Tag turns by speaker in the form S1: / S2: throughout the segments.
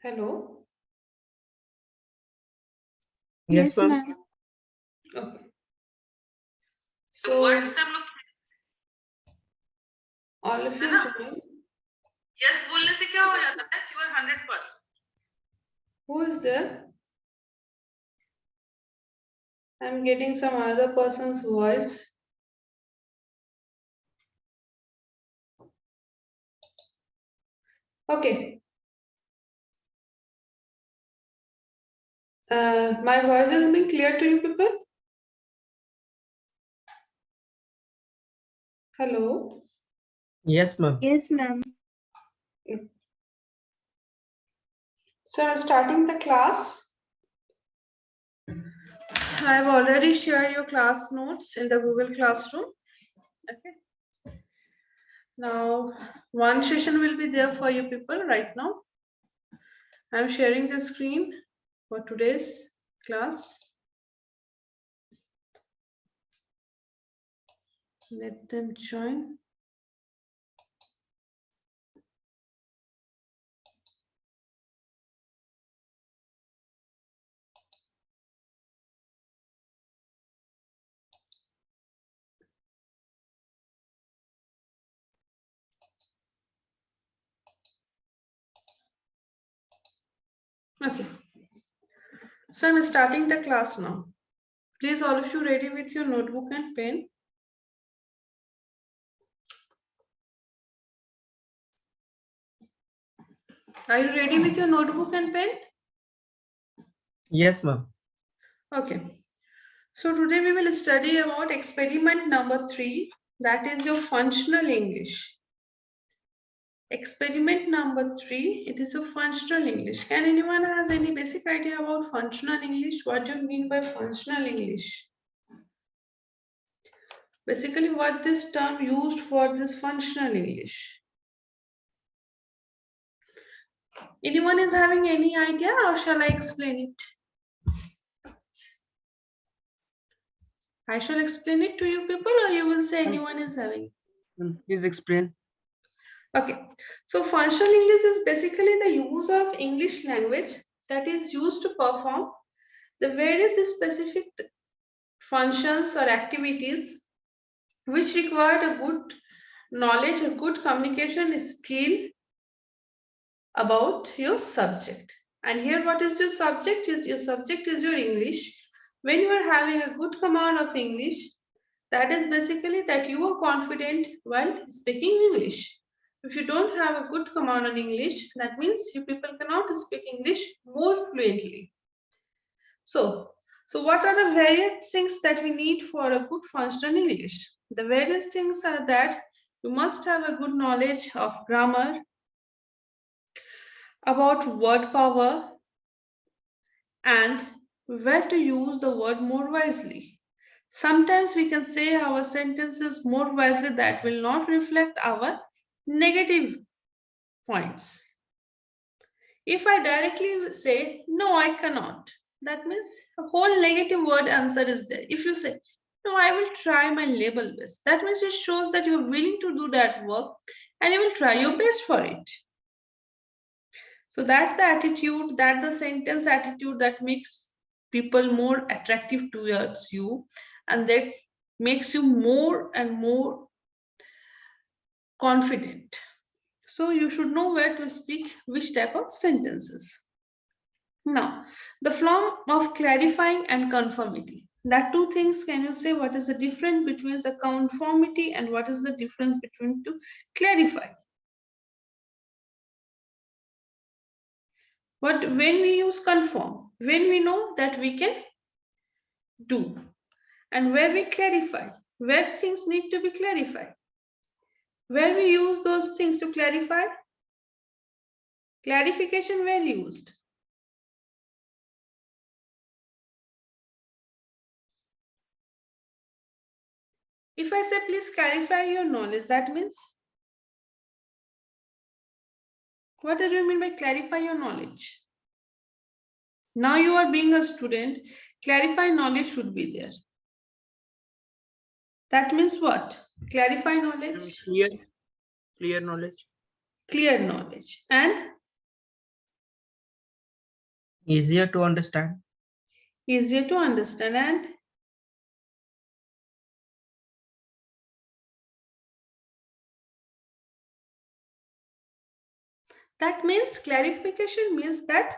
S1: Hello.
S2: Yes,
S3: Yes,
S2: ma'am.
S3: ma'am.
S1: Okay.
S4: तो
S1: So
S4: word सब लोग
S1: all of
S4: है
S1: you
S4: ना?
S1: join.
S4: यस बोलने से क्या हो जाता है? You are 100%.
S1: Who is there? I'm getting some other person's voice. Okay. My voice has been clear to you people? Hello.
S2: Yes, ma'am.
S3: Yes, ma'am.
S1: So I'm starting the class. I've already shared your class notes in the Google Classroom. Okay. Now, one session will be there for you people right now. I'm sharing the screen for today's class. Let them join. Okay. So I'm starting the class now. Please, all of you ready with your notebook and pen? Are you ready with your notebook and pen?
S2: Yes, ma'am.
S1: Okay. So today we will study about experiment number 3, that is your functional English. Experiment number 3, it is a functional English. Can anyone has any basic idea about functional English? What do you mean by functional English? Basically, what this term used for this functional English? Anyone is having any idea, or shall I explain it? I shall explain it to you people, or you will say anyone is having?
S2: Please explain.
S1: Okay, so functional English is basically the use of English language that is used to perform the various specific functions or activities which require a good knowledge or good communication skill about your subject. And here, what is your subject? Your subject is your English. When you are having a good command of English, that is basically that you are confident while speaking English. If you don't have a good command on English, that means you people cannot speak English more fluently. So what are the various things that we need for a good functional English? The various things are that you must have a good knowledge of grammar, about word power, and where to use the word more wisely. Sometimes we can say our sentences more wisely that will not reflect our negative points. If I directly say, no, I cannot, that means a whole negative word answer is there. If you say, no, I will try my level best, that means it shows that you're willing to do that work and you will try your best for it. So that's the attitude, that the sentence attitude that makes people more attractive towards you, and that makes you more and more confident. So you should know where to speak which type of sentences. Now, the form of clarifying and conformity. That two things, can you say what is the difference between the conformity and what is the difference between to clarify? But when we use conform, when we know that we can do, and where we clarify, where things need to be clarified, where we use those things to clarify, clarification where used. If I say please clarify your knowledge, that means what do you mean by clarify your knowledge? Now you are being a student, clarify knowledge should be there. That means what? Clarify knowledge.
S2: Clear knowledge.
S1: Clear knowledge. And
S2: Easier to understand.
S1: Easier to understand. And that means clarification means that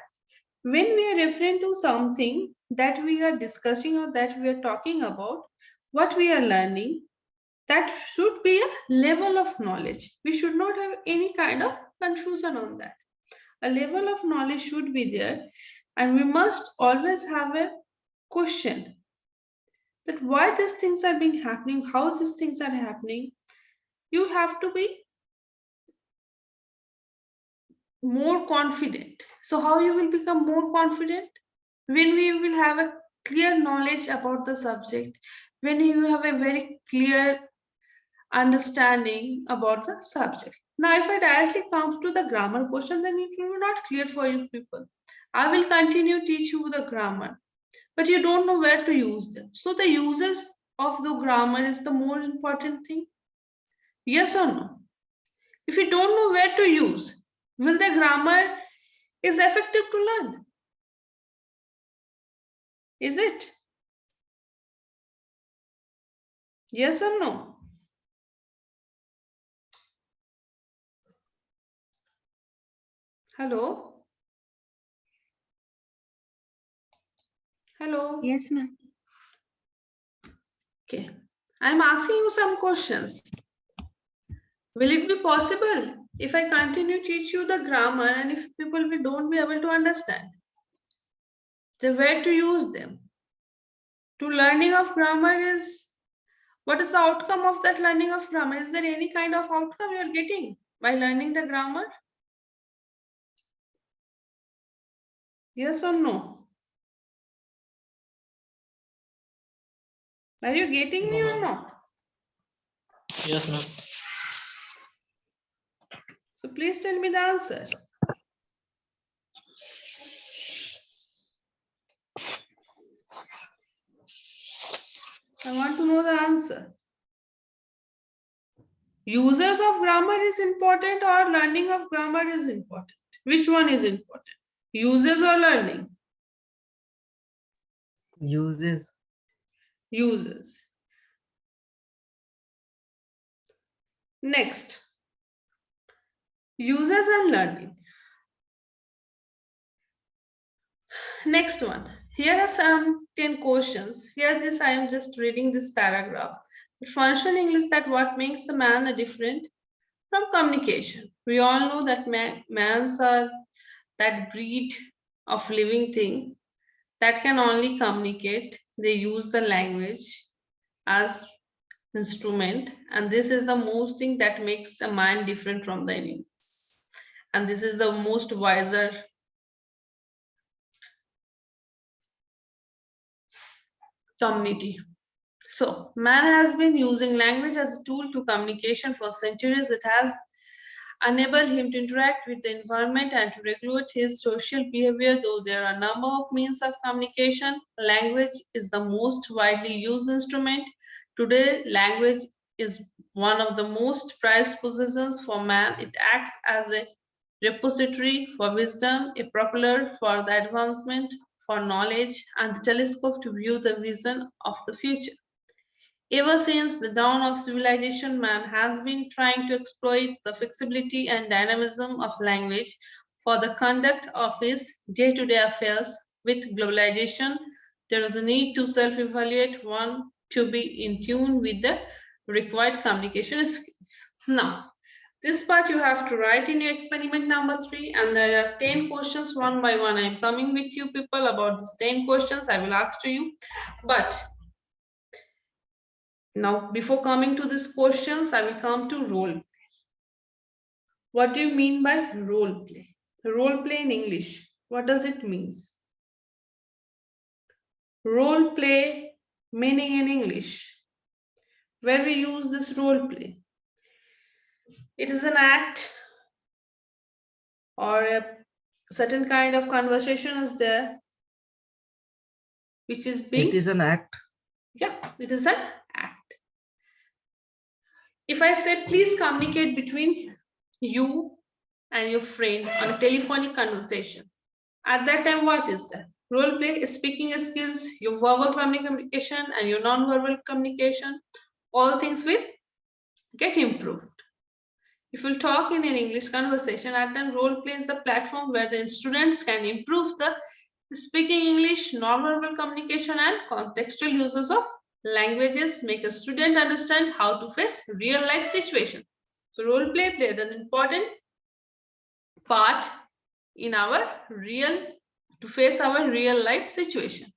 S1: when we are referring to something that we are discussing or that we are talking about, what we are learning, that should be a level of knowledge. We should not have any kind of confusion on that. A level of knowledge should be there, and we must always have a question that why these things are being happening, how these things are happening. You have to be more confident. So how you will become more confident? When we will have a clear knowledge about the subject, when you have a very clear understanding about the subject. Now, if I directly come to the grammar question, then it will be not clear for you people. I will continue teach you the grammar, but you don't know where to use them. So the uses of the grammar is the more important thing. Yes or no? If you don't know where to use, will the grammar is effective to learn? Is it? Yes or no? Hello? Hello?
S3: Yes, ma'am.
S1: Okay. I'm asking you some questions. Will it be possible if I continue teach you the grammar and if people don't be able to understand the where to use them? To learning of grammar is, what is the outcome of that learning of grammar? Is there any kind of outcome you're getting by learning the grammar? Yes or no? Are you getting me or not?
S5: Yes, ma'am.
S1: So please tell me the answer. I want to know the answer. Uses of grammar is important or learning of grammar is important? Which one is important? Uses or learning?
S2: Uses.
S1: Uses. Next, uses and learning. Next one. Here are some 10 questions. Here this I am just reading this paragraph. The functioning is that what makes a man a different from communication. We all know that mans are that breed of living thing that can only communicate. They use the language as instrument, and this is the most thing that makes a man different from the enemy. And this is the most wiser community. So man has been using language as a tool to communication for centuries. It has enabled him to interact with the environment and to regulate his social behavior. Though there are a number of means of communication, language is the most widely used instrument. Today, language is one of the most prized possessions for man. It acts as a repository for wisdom, a propeller for the advancement for knowledge, and the telescope to view the vision of the future. Ever since the dawn of civilization, man has been trying to exploit the flexibility and dynamism of language for the conduct of his day-to-day affairs. With globalization, there is a need to self-evaluate one to be in tune with the required communication skills. Now, this part you have to write in your experiment number 3, and there are 10 questions one by one. I am coming with you people about these 10 questions I will ask to you. But now, before coming to these questions, I will come to role play. What do you mean by role play? Role play in English, what does it mean? Role play meaning in English, where we use this role play. It is an act or a certain kind of conversation is there, which is being.
S2: It is an act.
S1: Yeah, it is an act. If I say, please communicate between you and your friend on a telephonic conversation, At that time, what is that? Role play, speaking skills, your verbal communication and your non-verbal communication, all things will get improved. If you talk in an English conversation, at then role play is the platform where the students can improve the speaking English, non-verbal communication and contextual uses of languages, make a student understand how to face real life situations. So role play played an important part in our to face our real life situation.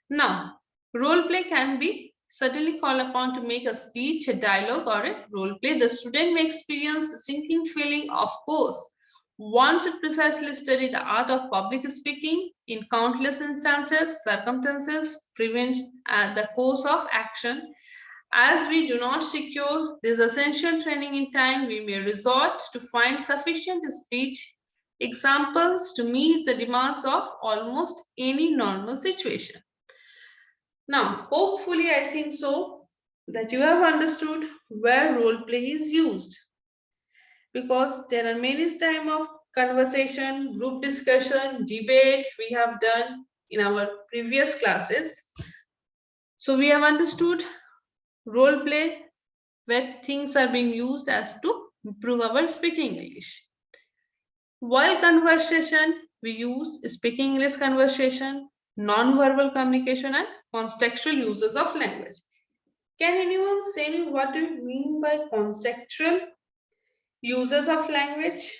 S1: Now, role play can be certainly called upon to make a speech, a dialogue, or a role play. The student may experience a sinking feeling, of course. One should precisely study the art of public speaking in countless instances, circumstances, prevent the course of action. As we do not secure this essential training in time, we may resort to find sufficient speech examples to meet the demands of almost any normal situation. Now, hopefully, I think so that you have understood where role play is used, because there are many types of conversation, group discussion, debate we have done in our previous classes. So we have understood role play where things are being used as to improve our speaking English. While conversation, we use speaking English conversation, non-verbal communication and contextual uses of language. Can anyone say me what do you mean by contextual uses of language?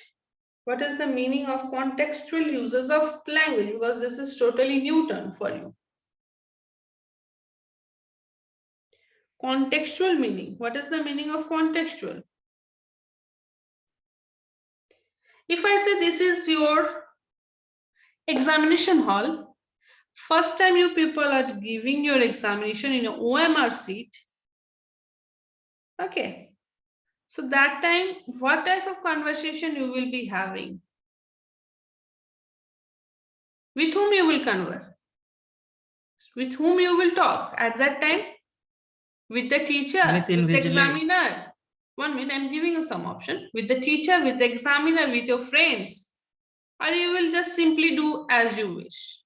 S1: What is the meaning of contextual uses of language? Because this is totally new term for you. Contextual meaning. What is the meaning of contextual? If I say this is your examination hall, first time you people are giving your examination in an OMR seat. Okay. So that time, what type of conversation you will be having? With whom you will converse? With whom you will talk at that time? With the teacher, with the examiner. 1 minute, I'm giving you some option. With the teacher, with the examiner, with your friends. Or you will just simply do as you wish.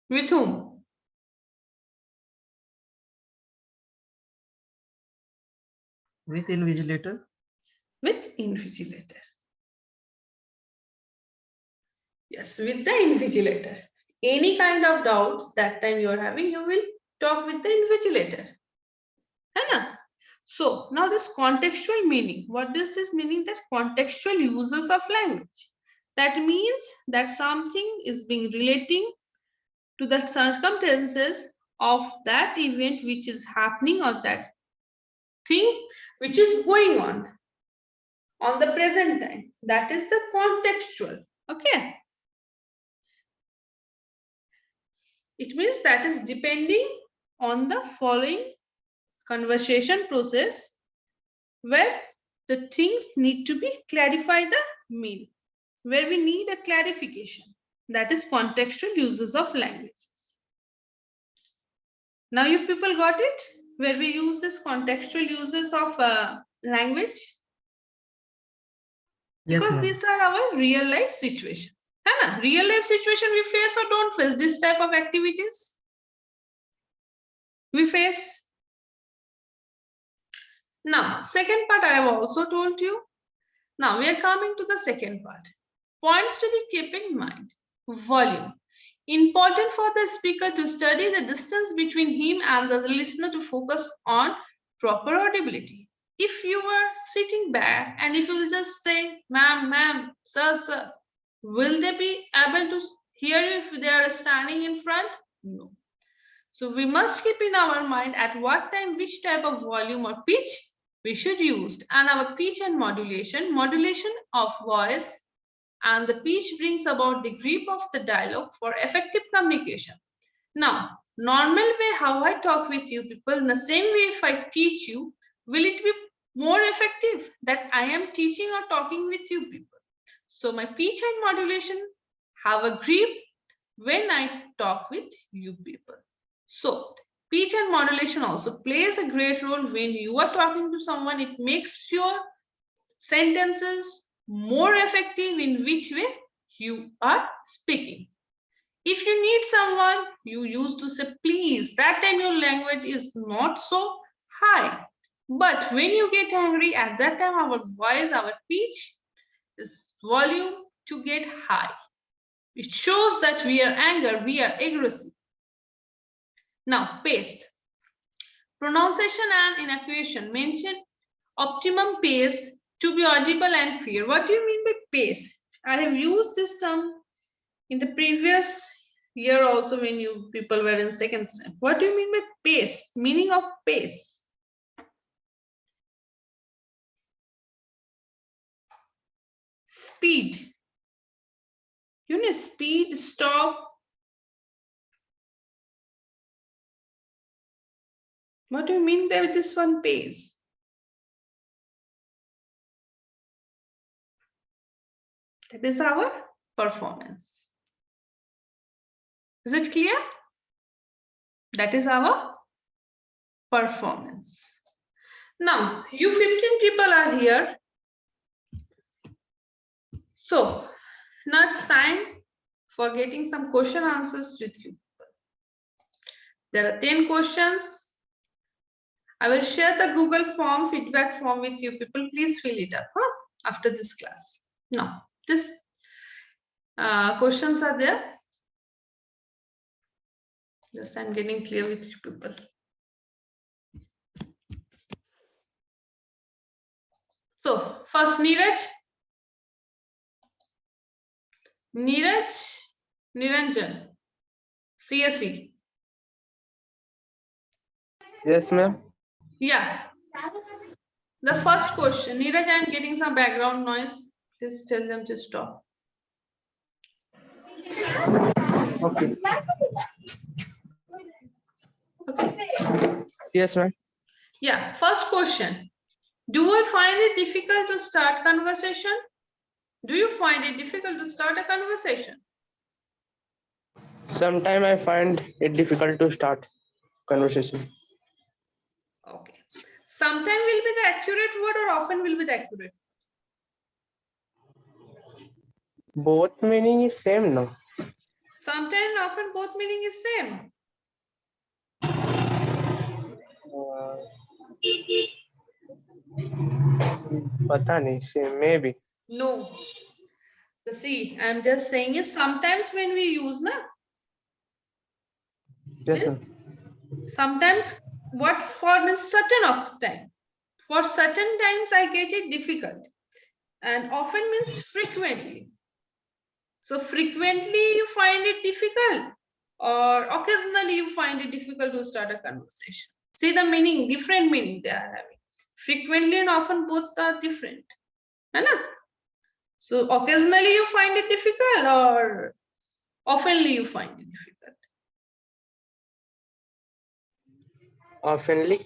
S1: With whom?
S2: With invigilator.
S1: With invigilator. Yes, with the invigilator. Any kind of doubts that time you are having, you will talk with the invigilator. Right? So now this contextual meaning. What does this meaning? That contextual uses of language. That means that something is being relating to the circumstances of that event which is happening, or that thing which is going on the present time. That is the contextual. Okay. It means that is depending on the following conversation process where the things need to be clarified the meaning, where we need a clarification. That is contextual uses of languages. Now you people got it? Where we use this contextual uses of language? Because these are our real life situation. Real life situation we face or don't face this type of activities? We face. Now, second part I have also told you. Now we are coming to the second part. Points to be kept in mind. Volume. Important for the speaker to study the distance between him and the listener to focus on proper audibility. If you are sitting back and if you will just say, ma'am, sir, will they be able to hear you if they are standing in front? No. So we must keep in our mind at what time, which type of volume or pitch we should use, and our pitch and modulation of voice and the pitch brings about the grip of the dialogue for effective communication. Now, normal way how I talk with you people, in the same way if I teach you, will it be more effective that I am teaching or talking with you people? So my pitch and modulation have a grip when I talk with you people. So pitch and modulation also plays a great role when you are talking to someone. It makes your sentences more effective in which way you are speaking. If you need someone, you used to say please. That time your language is not so high. But when you get angry, at that time our voice, our pitch, is volume to get high. It shows that we are angry, we are aggressive. Now, pace. Pronunciation and enunciation mention optimum pace to be audible and clear. What do you mean by pace? I have used this term in the previous year also when you people were in second sem. What do you mean by pace? Meaning of pace. Speed. You know, speed, stop. What do you mean by this one pace? That is our performance. Is it clear? That is our performance. Now, you 15 people are here. So, now it's time for getting some question answers with you. There are 10 questions. I will share the Google form, feedback form with you people. Please fill it up after this class. Now, this questions are there. Just I'm getting clear with you people. So, first Neeraj. Neeraj Niranjan, CSE.
S3: Yes, ma'am.
S1: Yeah. The first question, Neeraj, I'm getting some background noise. Please tell them to stop.
S3: Okay.
S1: Okay.
S3: Yes, ma'am.
S1: Yeah. First question. Do I find it difficult to start conversation? Do you find it difficult to start a conversation?
S3: Sometimes I find it difficult to start conversation.
S1: Okay. Sometime will be the accurate word or often will be the accurate?
S3: Both meaning is same, no?
S1: Sometime and often both meaning is same.
S3: पता नहीं, same maybe.
S1: No. The see, I'm just saying is sometimes when we use na.
S3: Yes, ma'am.
S1: Sometimes what for means certain of the time. For certain times I get it difficult. And often means frequently. So frequently you find it difficult or occasionally you find it difficult to start a conversation. See the meaning, different meaning they are having. Frequently and often both are different. Right? So occasionally you find it difficult or oftenly you find it difficult.
S3: Oftenly.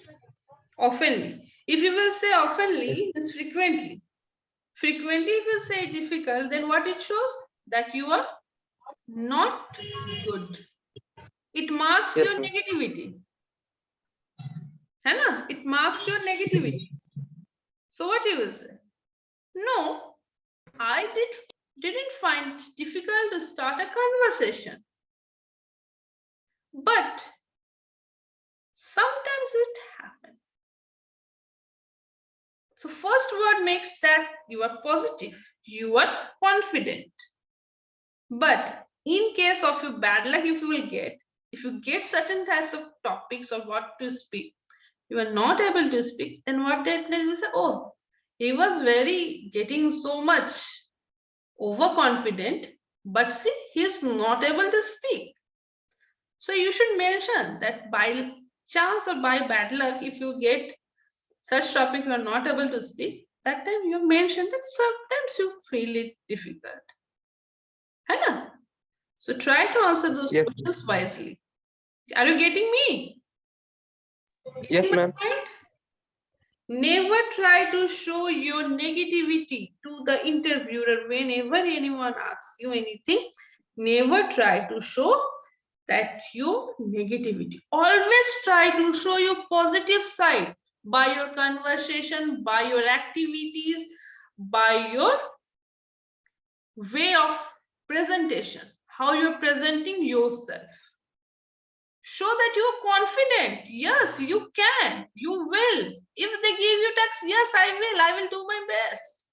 S1: Oftenly. If you will say oftenly, it's frequently. Frequently, if you say difficult, then what it shows? That you are not good. It marks
S3: Yes,
S1: your
S3: ma'am.
S1: negativity. Hai? It marks your negativity. So what you will say? No, I didn't find it difficult to start a conversation. But sometimes it happens. So first word makes that you are positive, you are confident. But in case of your bad luck, if you get certain types of topics of what to speak, you are not able to speak, then what that will say, oh, he was very getting so much overconfident, but see, he's not able to speak. So you should mention that by chance or by bad luck, if you get such topic you are not able to speak, that time you mentioned that sometimes you feel it difficult. Hai? So try to answer those
S3: Yes.
S1: questions wisely. Are you getting me?
S3: Yes, ma'am.
S1: Never try to show your negativity to the interviewer whenever anyone asks you anything. Never try to show that your negativity. Always try to show your positive side by your conversation, by your activities, by your way of presentation, how you're presenting yourself. Show that you're confident. Yes, you can. You will. If they give you text, yes, I will do my best.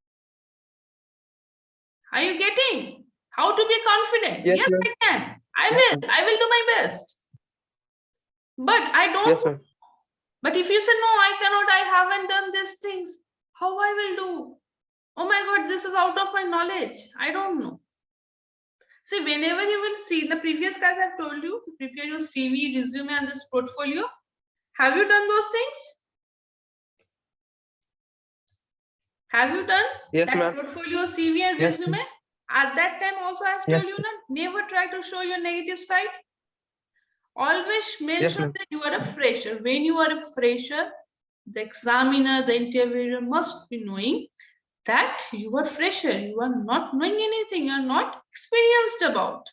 S1: Are you getting how to be confident?
S3: Yes,
S1: Yes,
S3: ma'am.
S1: I can.
S3: Yes,
S1: I will do my best. But I don't.
S3: Yes, ma'am.
S1: But if you say, no, I cannot, I haven't done these things, how I will do? Oh my God, this is out of my knowledge. I don't know. See, whenever you will see, the previous class I've told you, prepare your CV, resume, and this portfolio. Have you done those things? Have you done
S3: Yes,
S1: that
S3: ma'am.
S1: portfolio, CV, and
S3: Yes,
S1: resume? At that time also I've
S3: Yes,
S1: told you, never try to show your negative side. Always mention
S3: ma'am.
S1: that you are a fresher. When you are a fresher, the examiner, the interviewer must be knowing that you are fresher. You are not knowing anything. You are not experienced about.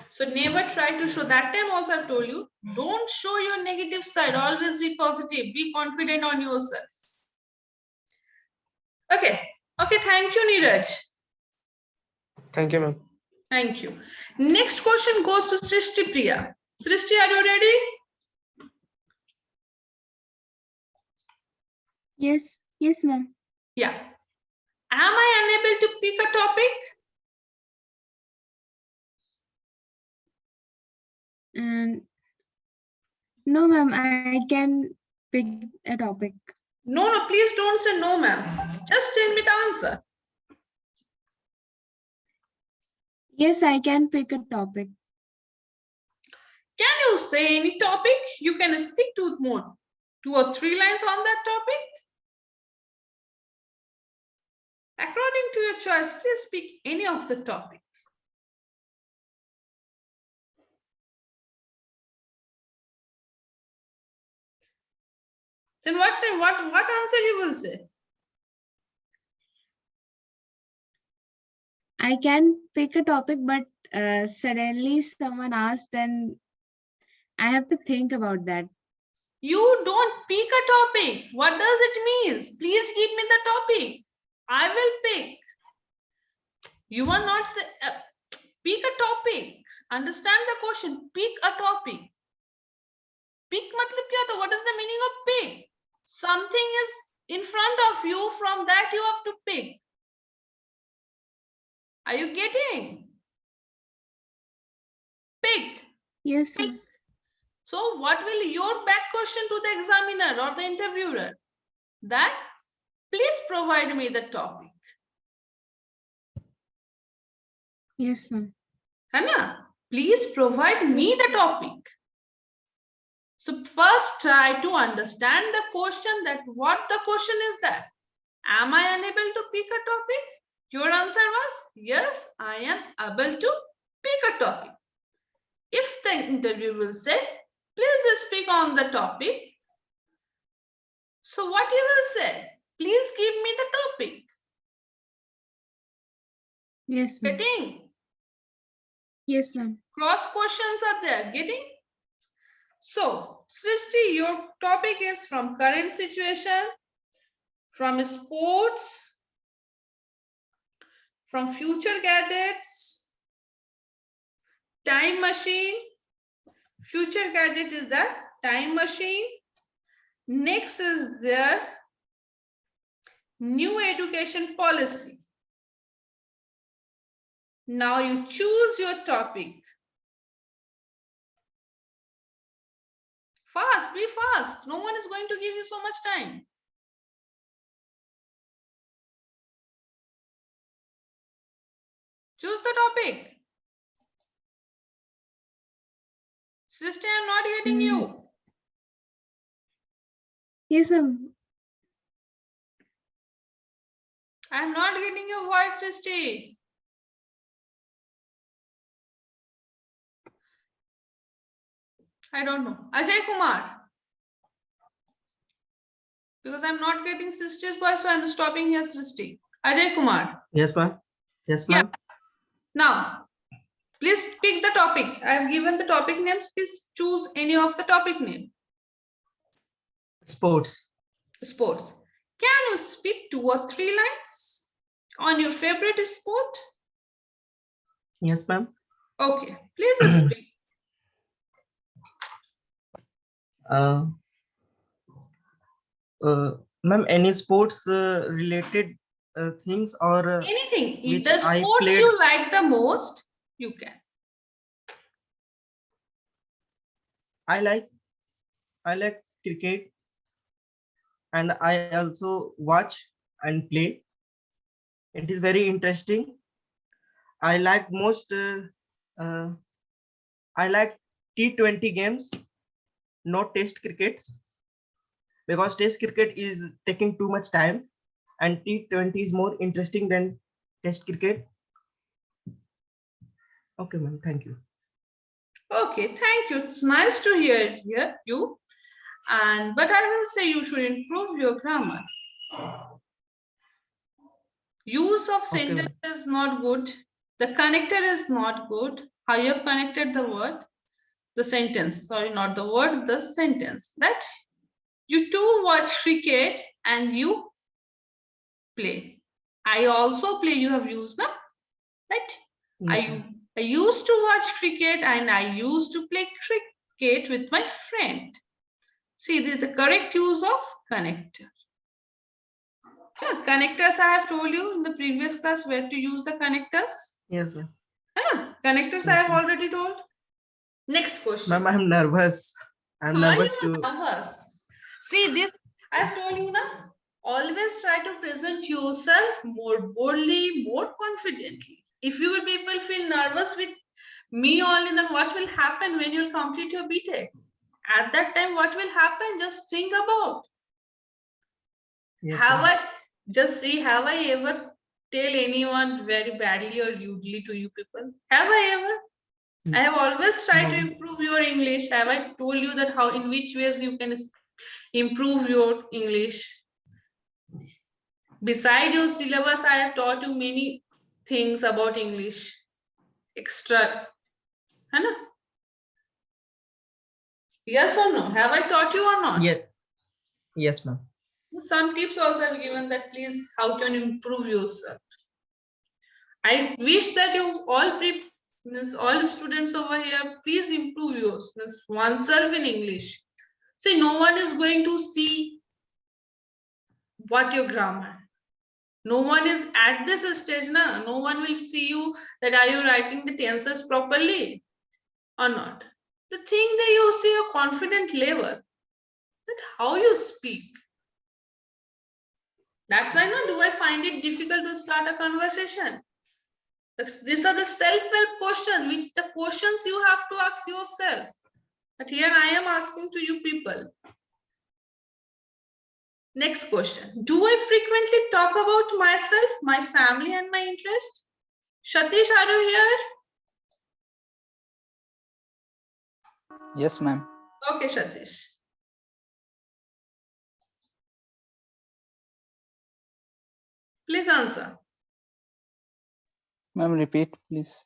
S1: So never try to show. That time also I've told you, don't show your negative side. Always be positive. Be confident on yourself. Okay. Okay. Thank you, Neeraj.
S3: Thank you, ma'am.
S1: Thank you. Next question goes to Srishti Priya. Srishti, are you ready?
S6: Yes, ma'am.
S1: Yeah. Am I unable to pick a topic?
S6: No, ma'am, I can pick a topic.
S1: No, please don't say no, ma'am. Just tell me the answer.
S6: Yes, I can pick a topic.
S1: Can you say any topic? You can speak 2 or 3 lines on that topic. According to your choice, please speak any of the topic. Then what answer you will say?
S6: I can pick a topic, but suddenly someone asks, then I have to think about that.
S1: You don't pick a topic. What does it mean? Please give me the topic. I will pick. You are not pick a topic. Understand the question. Pick a topic. Pick matlab kya hota? What is the meaning of pick? Something is in front of you. From that you have to pick. Are you getting? Pick.
S6: Yes,
S1: Pick.
S6: ma'am.
S1: So what will your back question to the examiner or the interviewer? That please provide me the topic.
S6: Yes, ma'am.
S1: Hana, please provide me the topic. So first try to understand the question, that what the question is that. Am I unable to pick a topic? Your answer was, yes, I am able to pick a topic. If the interviewer will say, please speak on the topic. So what you will say? Please give me the topic.
S6: Yes, ma'am.
S1: Getting?
S6: Yes, ma'am.
S1: Cross questions are there. Getting? So, Srishti, your topic is from current situation, from sports, from future gadgets, time machine. Future gadget is the time machine. Next is their new education policy. Now you choose your topic. Fast, be fast. No one is going to give you so much time. Choose the topic. Srishti, I'm not getting you.
S6: Yes, ma'am.
S1: I'm not getting your voice, Srishti. I don't know. Ajay Kumar. Because I'm not getting Srishti's voice, so I'm stopping here, Srishti. Ajay Kumar.
S2: Yes, ma'am. Yes,
S1: Yeah.
S2: ma'am.
S1: Now, please pick the topic. I have given the topic names. Please choose any of the topic name.
S2: Sports.
S1: Sports. Can you speak 2 or 3 lines? On your favorite sport?
S2: Yes, ma'am.
S1: Okay, please speak.
S2: Uh, Ma'am, any sports related things or
S1: Anything. If
S2: which
S1: the
S2: I
S1: sports
S2: played?
S1: you like the most, you can.
S2: I like cricket, and I also watch and play. It is very interesting. I like most. Uh, I like T20 games, not Test crickets, because Test cricket is taking too much time, and T20 is more interesting than Test cricket. Okay, ma'am. Thank you.
S1: Okay, thank you. It's nice to hear you. But I will say you should improve your grammar. Use of
S2: Okay,
S1: sentence
S2: ma'am.
S1: is not good. The connector is not good. How you have connected the word, the sentence. Sorry, not the word, the sentence. That you too watch cricket and you play. I also play. You have used, no? Right?
S2: Yes, ma'am.
S1: I used to watch cricket and I used to play cricket with my friend. See, this is the correct use of connector. Connectors, I have told you in the previous class where to use the connectors.
S2: Yes, ma'am.
S1: Connectors, I
S2: Yes,
S1: have
S2: ma'am.
S1: already told. Next question.
S2: Ma'am, I'm nervous. I'm
S1: Are
S2: nervous
S1: you
S2: to.
S1: nervous? See, this I have told you now. Always try to present yourself more boldly, more confidently. If you people feel nervous with me only, then what will happen when you complete your BTech? At that time, what will happen? Just think about.
S2: Yes,
S1: Have
S2: ma'am.
S1: have I ever tell anyone very badly or rudely to you people? Have I ever? I have always tried to
S2: No.
S1: improve your English. Have I told you that how in which ways you can improve your English? Beside your syllabus, I have taught you many things about English. Extra. है ना? Yes or no? Have I taught you or not?
S2: Yes. Yes, ma'am.
S1: Some tips also have given that please, how can you improve yourself? I wish that you all means all students over here, please improve yours, means oneself in English. See, no one is going to see what your grammar. No one is at this stage, na. No one will see you that are you writing the tenses properly or not. The thing that you see your confident level, that how you speak. That's why no, do I find it difficult to start a conversation? These are the self-help questions, which the questions you have to ask yourself. But here I am asking to you people. Next question. Do I frequently talk about myself, my family, and my interest? Satish, are you here?
S7: Yes, ma'am.
S1: Okay, Satish. Please answer.
S7: Ma'am, repeat, please.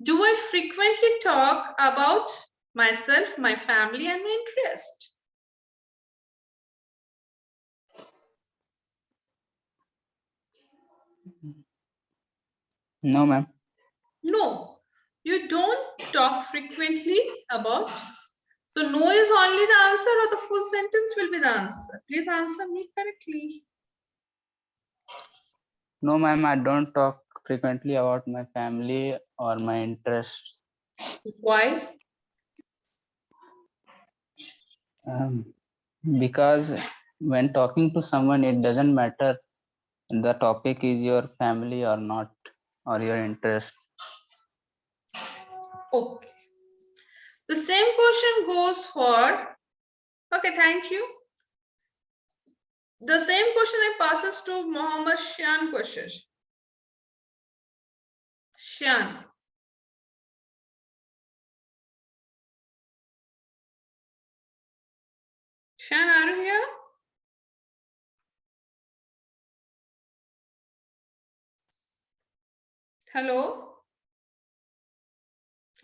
S1: Do I frequently talk about myself, my family, and my interest?
S7: No, ma'am.
S1: No, you don't talk frequently about. So no is only the answer or the full sentence will be the answer. Please answer me correctly.
S7: No, ma'am, I don't talk frequently about my family or my interests.
S1: Why?
S7: Because when talking to someone, it doesn't matter the topic is your family or not, or your interest.
S1: Okay. The same question goes for, okay, thank you. The same question I passes to Mohammed Shan question. Shan. Shan, are you here? Hello?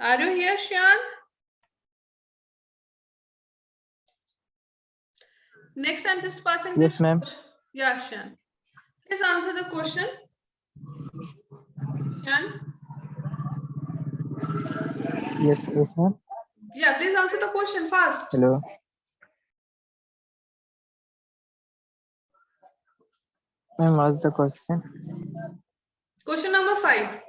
S1: Are you here, Shan? Next, I'm just passing this.
S3: Yes, ma'am.
S1: Yeah, Shan. Please answer the question. Shan?
S8: Yes, ma'am.
S1: Yeah, please answer the question fast.
S8: Hello. Ma'am, what's the question?
S1: Question number 5.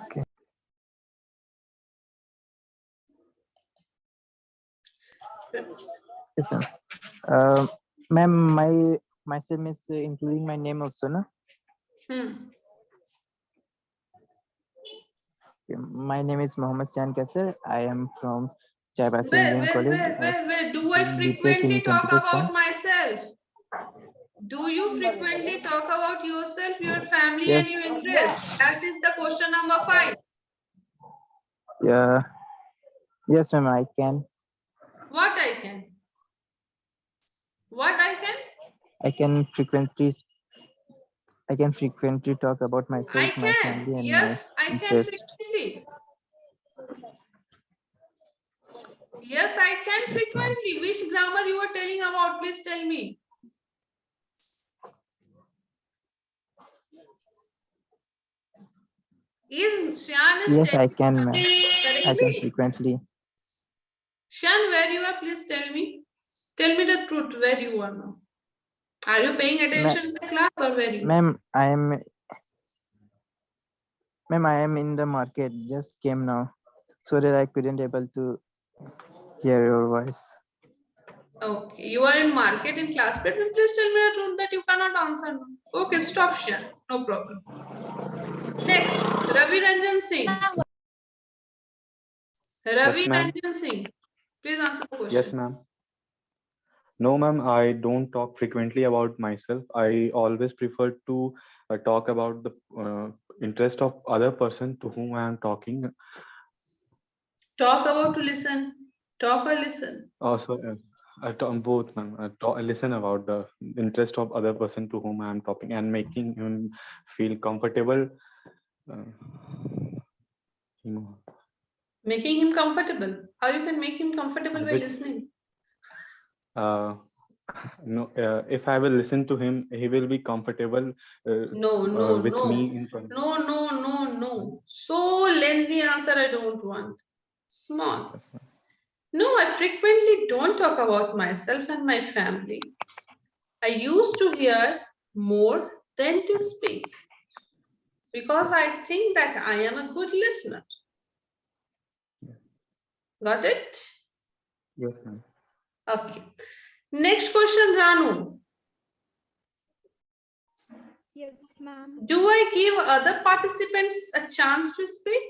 S8: Okay. Yes, ma'am. Ma'am, myself is including my name also, no? Okay, my name is Mohammed Sian Kassar. I am from Chaibasa Indian College.
S1: Where? Do I
S8: BTech
S1: frequently
S8: in
S1: talk
S8: computer
S1: about
S8: science.
S1: myself? Do you frequently talk about yourself, your family,
S8: Yes.
S1: and your interest? That is the question number 5.
S8: Yeah. Yes, ma'am, I can.
S1: What I can? What I can?
S8: I can frequently talk about myself, my family, and
S1: Yes,
S8: my
S1: I can
S8: interest.
S1: frequently. Yes, I can
S8: Yes, ma'am.
S1: frequently. Which grammar you are telling about? Please tell me. Shan is
S8: Yes, I
S1: telling
S8: can, ma'am. I can
S1: correctly?
S8: frequently.
S1: Shan, where you are? Please tell me. Tell me the truth. Where you are now? Are you paying attention in the class or where you?
S8: Ma'am, I am in the market. Just came now, so that I couldn't able to hear your voice.
S1: Okay, you are in market in class, but please tell me the truth that you cannot answer now. Okay, stop, Shan. No problem. Next, Ravi Ranjan Singh. Ravi
S9: ma'am.
S1: Ranjan Singh, please answer the question.
S9: Yes, ma'am. No, ma'am, I don't talk frequently about myself. I always prefer to talk about the interest of other person to whom I am talking.
S1: Talk about to listen. Talk or listen.
S9: Also, I talk both, ma'am. I listen about the interest of other person to whom I am talking and making him feel comfortable.
S1: Making him comfortable. How you can make him comfortable by
S9: With-
S1: listening?
S9: No, if I will listen to him, he will be comfortable with me in front.
S1: No. So lengthy answer I don't want. Small. No, I frequently don't talk about myself and my family. I used to hear more than to speak because I think that I am a good listener. Got it?
S9: Yes, ma'am.
S1: Okay. Next question, Ranu.
S10: Yes, ma'am.
S1: Do I give other participants a chance to speak?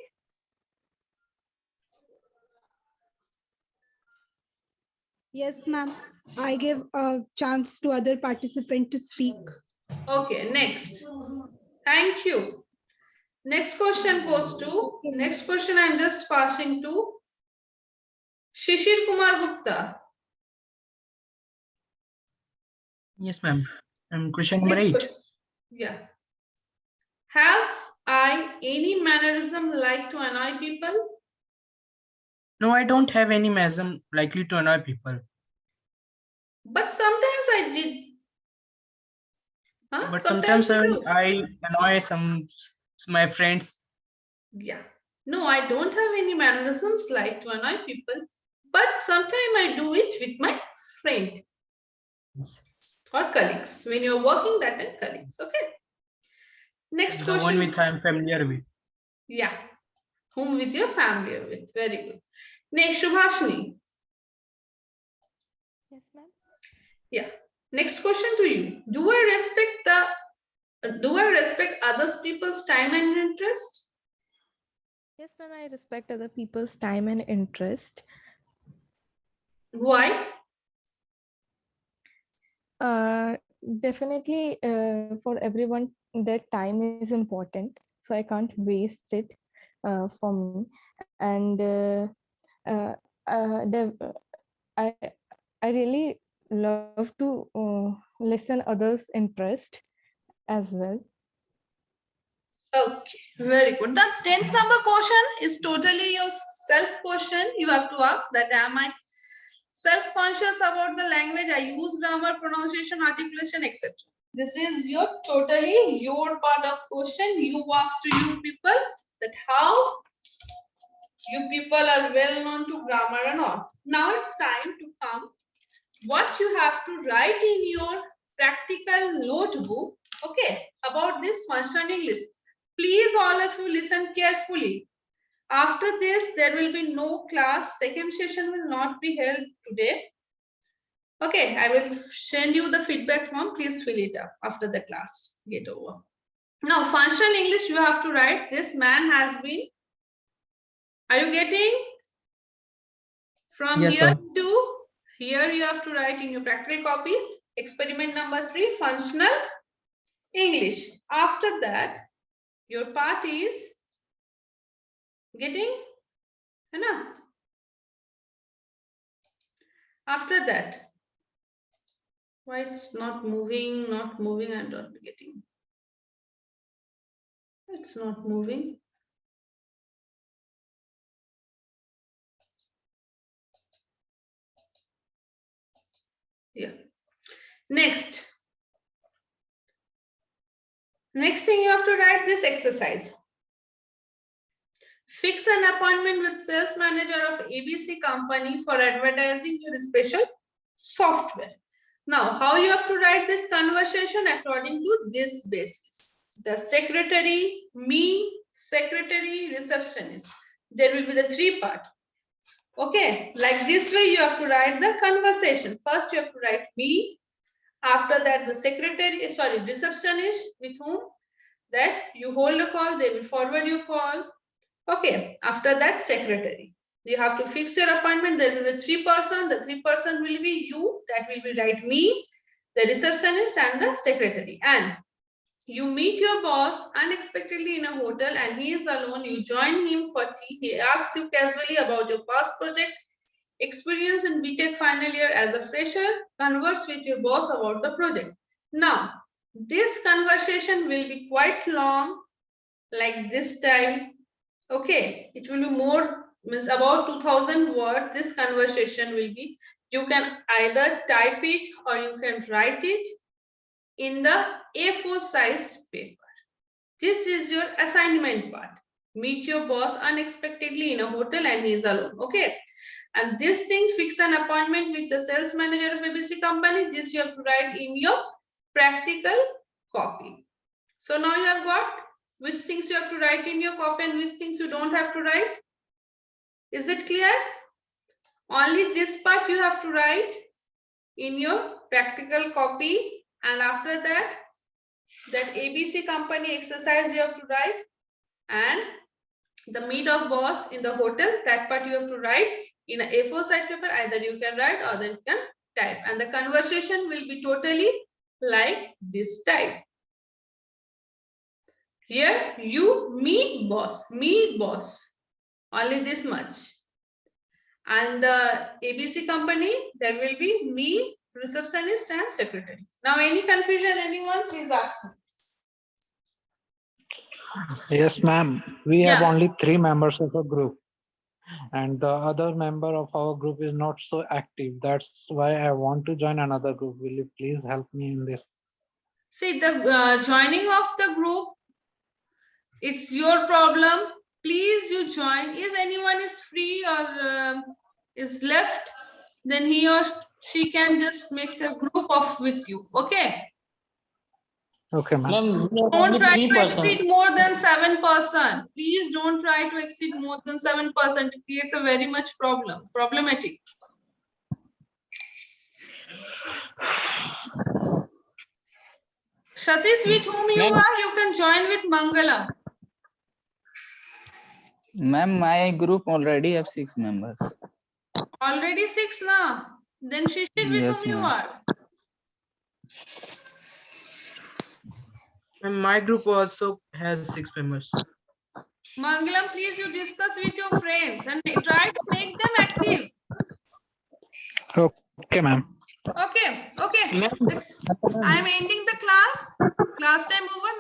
S10: Yes, ma'am. I give a chance to other participant to speak.
S1: Okay, next. Thank you. Next question goes to, next question I'm just passing to Shishir Kumar Gupta.
S2: Yes, ma'am. Question number
S1: Next
S2: 8.
S1: question. Yeah. Have I any mannerism like to annoy people?
S2: No, I don't have any mannerism likely to annoy people.
S1: But sometimes I did. Huh?
S2: But sometimes
S1: you do.
S2: I annoy my friends.
S1: Yeah. No, I don't have any mannerisms like to annoy people, but sometimes I do it with my friend or colleagues. When you're working, that and colleagues. Okay. Next
S2: The
S1: question.
S2: one with I'm familiar with.
S1: Yeah. Whom with your family with. Very good. Next, Shubhashini.
S11: Yes, ma'am.
S1: Yeah. Next question to you. Do I respect others people's time and interest?
S11: Yes, ma'am. I respect other people's time and interest.
S1: Why?
S11: Definitely, for everyone, their time is important, so I can't waste it for me. And I really love to listen others' interest as well.
S1: Okay, very good. The 10th number question is totally your self question. You have to ask that am I self-conscious about the language I use, grammar, pronunciation, articulation, etc. This is your totally your part of question. You asked to you people that how you people are well known to grammar or not. Now it's time to come what you have to write in your practical notebook, okay, about this functional English. Please all of you listen carefully. After this, there will be no class. Second session will not be held today. Okay, I will send you the feedback form. Please fill it up after the class get over. Now, functional English, you have to write this man has been. Are you getting? From
S2: Yes,
S1: here
S2: ma'am.
S1: to here, you have to write in your practical copy, experiment number 3, functional English. After that, your part is getting, है ना? After that, why it's not moving, I'm not getting. It's not moving. Yeah. Next thing you have to write this exercise. Fix an appointment with sales manager of ABC company for advertising your special software. Now, how you have to write this conversation according to this basis. The secretary, me, secretary, receptionist. There will be the 3 parts. Okay, like this way you have to write the conversation. First you have to write me. After that the secretary, sorry, receptionist with whom that you hold a call, they will forward your call. Okay, after that secretary. You have to fix your appointment. There will be 3 persons. The 3 persons will be you. That will be right me, the receptionist and the secretary. And you meet your boss unexpectedly in a hotel and he is alone. You join him for tea. He asks you casually about your past project, experience in BTech final year as a fresher. Converse with your boss about the project. Now, this conversation will be quite long, like this type. Okay, it will be more, means about 2000 words. This conversation will be. You can either type it or you can write it in the A4 size paper. This is your assignment part. Meet your boss unexpectedly in a hotel and he is alone. Okay. And this thing, fix an appointment with the sales manager of ABC company. This you have to write in your practical copy. So now you have got which things you have to write in your copy and which things you don't have to write. Is it clear? Only this part you have to write in your practical copy, and after that ABC company exercise you have to write, and the meet of boss in the hotel, that part you have to write in an A4 size paper. Either you can write or then you can type, and the conversation will be totally like this type. Here you meet boss, only this much. And the ABC company, there will be me, receptionist and secretary. Now any confusion, anyone, please ask me.
S5: Yes, ma'am. We have
S1: Yeah.
S5: only 3 members of a group, and the other member of our group is not so active. That's why I want to join another group. Will you please help me in this?
S1: See, the joining of the group, it's your problem. Please you join. If anyone is free or is left, then he or she can just make a group of with you. Okay.
S5: Okay, ma'am.
S8: Ma'am, we have
S1: Don't
S8: only
S1: try
S8: 3
S1: to
S8: persons.
S1: exceed more than 7%. Please don't try to exceed more than 7%. It creates a very much problematic. Satish, with whom you
S8: Ma'am.
S1: are, you can join with Mangala.
S7: Ma'am, my group already have 6 members.
S1: Already 6 now. Then Shishir, with
S7: Yes,
S1: whom you
S7: ma'am.
S1: are?
S2: And my group also has 6 members.
S1: Mangalam, please you discuss with your friends and try to make them active.
S5: Okay, ma'am.
S1: Okay.
S8: Ma'am.
S1: I'm ending the class. Class time over.